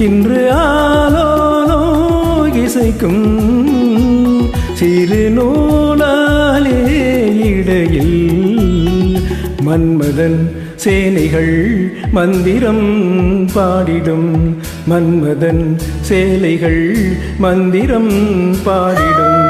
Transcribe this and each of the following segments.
இன்று ஆலோலோ இசைக்கும் சிறு நூலாலே இடையில் மன்மதன் சேனைகள் மந்திரம் பாடிடும். மன்மதன் சேலைகள் மந்திரம் பாடிடும்.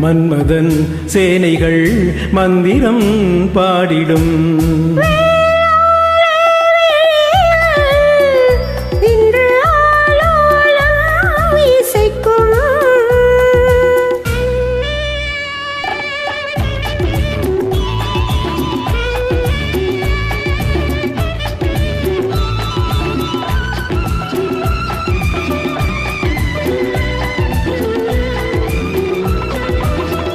மன்மதன் சேனைகள் மந்திரம் பாடிடும்.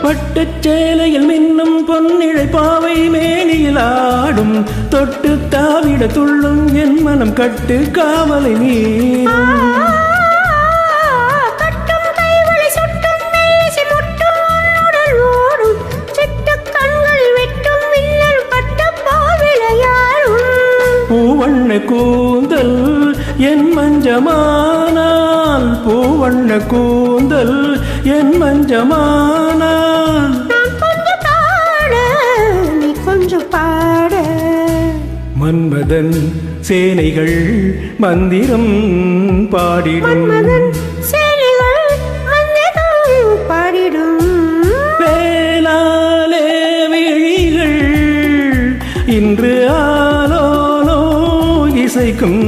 பட்டுச் சேலையில் மின்னும் பொன்னிழை பாவை மேனியில் ஆடும். தொட்டு தாவிட துள்ளும் என் மனம் கட்டு காவலை மீறும். பூவண்ண கூந்தல் என் மஞ்சமானால், பூவண்ண கூந்தல் என் மஞ்சமானால், நீ கொஞ்சம் பாட. மன்மதன் சேனைகள் மந்திரம் பாடிடும். வேளாலே விழிகள் இன்று ஆலோலோ இசைக்கும்.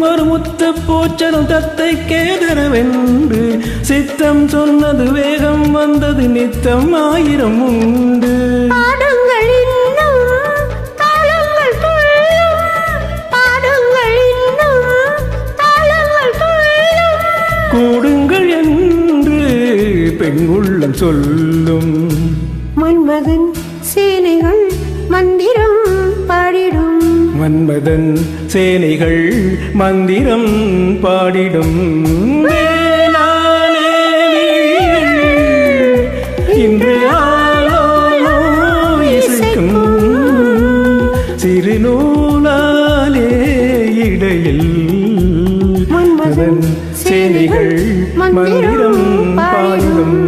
ஒரு முத்து பூச்சலும் தத்தை கேதரவென்று சித்தம் சொன்னது வேகம் வந்தது நித்தம் ஆயிரம் உண்டு. கூடுங்கள் என்று பெண் உள்ளம் சொல்லும். மன்மதன் சேனைகள் மந்திரம் பாடிடும். மன்மதன் சேனைகள் மந்திரம் பாடிடும். இன்று ஆலோலோ இசைக்கும் சிறு நூலாலே இடையில் மன்மதன் சேனைகள் மந்திரம் பாடிடும்.